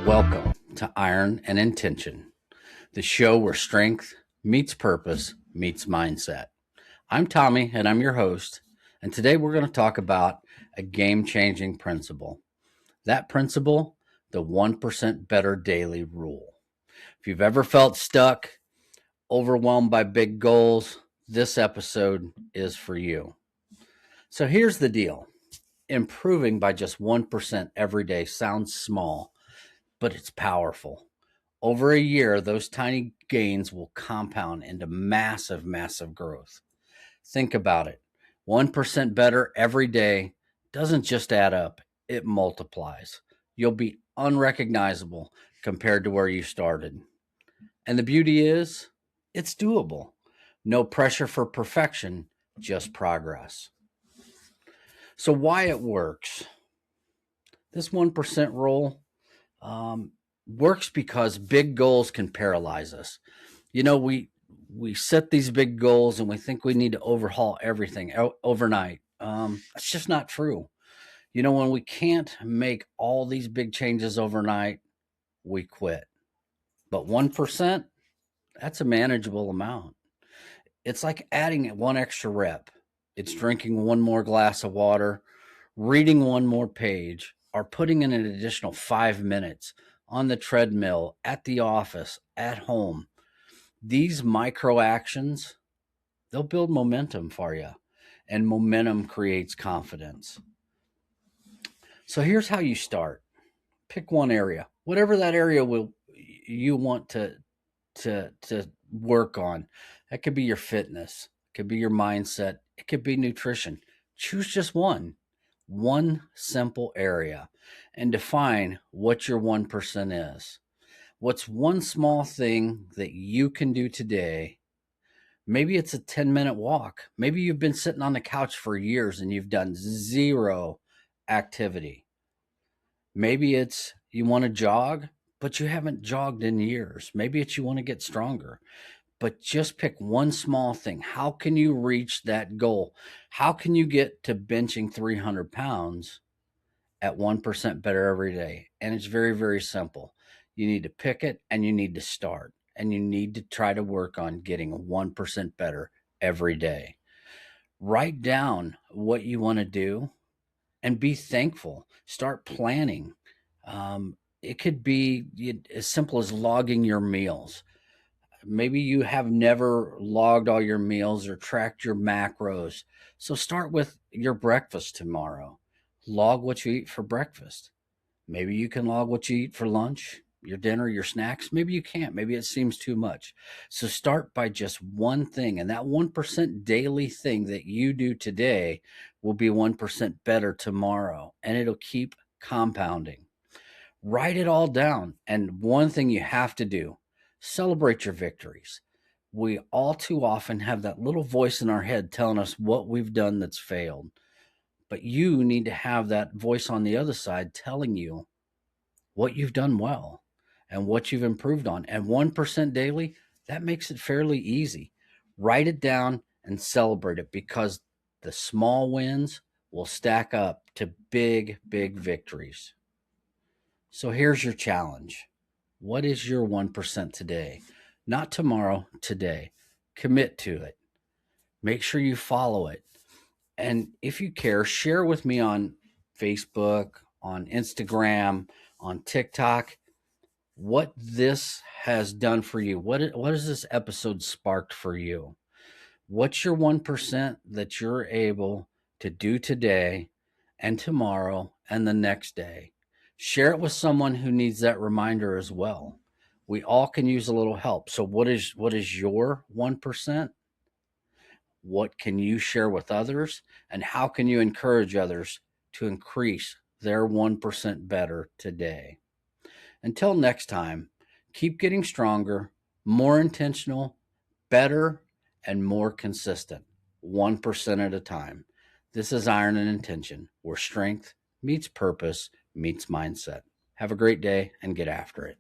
Welcome to Iron and Intention, the show where strength meets purpose meets mindset. I'm Tommy, and I'm your host. And today we're going to talk about a game changing principle. That principle, the 1% better daily rule. If you've ever felt stuck, overwhelmed by big goals, this episode is for you. So here's the deal: improving by just 1% every day sounds small, but it's powerful. Over a year, those tiny gains will compound into massive, massive growth. Think about it. 1% better every day doesn't just add up, it multiplies. You'll be unrecognizable compared to where you started. And the beauty is, it's doable. No pressure for perfection, just progress. So, why it works? This 1% rule works because big goals can paralyze us. You know, we set these big goals and we think we need to overhaul everything overnight. That's just not true. You know, when we can't make all these big changes overnight, we quit. But 1%, that's a manageable amount. It's like adding one extra rep. It's drinking one more glass of water, reading one more page, or putting in an additional 5 minutes on the treadmill, at the office, at home. These micro actions, they'll build momentum for you, and momentum creates confidence. So here's how you start. Pick one area, whatever that area you want to work on. That could be your fitness, it could be your mindset, it could be nutrition. Choose just one simple area, and define what your 1% is. What's one small thing that you can do today? Maybe it's a 10-minute walk. Maybe you've been sitting on the couch for years and you've done zero activity. Maybe it's you want to jog, but you haven't jogged in years. Maybe it's you want to get stronger. But just pick one small thing. How can you reach that goal? How can you get to benching 300 pounds at 1% better every day? And it's very, very simple. You need to pick it and you need to start. And you need to try to work on getting 1% better every day. Write down what you want to do and be thankful. Start planning. It could be as simple as logging your meals. Maybe you have never logged all your meals or tracked your macros. So start with your breakfast tomorrow. Log what you eat for breakfast. Maybe you can log what you eat for lunch, your dinner, your snacks. Maybe you can't. Maybe it seems too much. So start by just one thing. And that 1% daily thing that you do today will be 1% better tomorrow. And it'll keep compounding. Write it all down. And one thing you have to do: celebrate your victories. We all too often have that little voice in our head telling us what we've done that's failed. But you need to have that voice on the other side telling you what you've done well and what you've improved on. And 1% daily, that makes it fairly easy. Write it down and celebrate it, because the small wins will stack up to big, big victories. So here's your challenge. What is your 1% today? Not tomorrow, today. Commit to it. Make sure you follow it. And if you care, share with me on Facebook, on Instagram, on TikTok, what this has done for you. What has this episode sparked for you? What's your 1% that you're able to do today and tomorrow and the next day? Share it with someone who needs that reminder as well. We all can use a little help. So what is your 1%? What can you share with others? And how can you encourage others to increase their 1% better today? Until next time, keep getting stronger, more intentional, better, and more consistent, 1% at a time. This is Iron and Intention, where strength meets purpose meets mindset. Have a great day and get after it.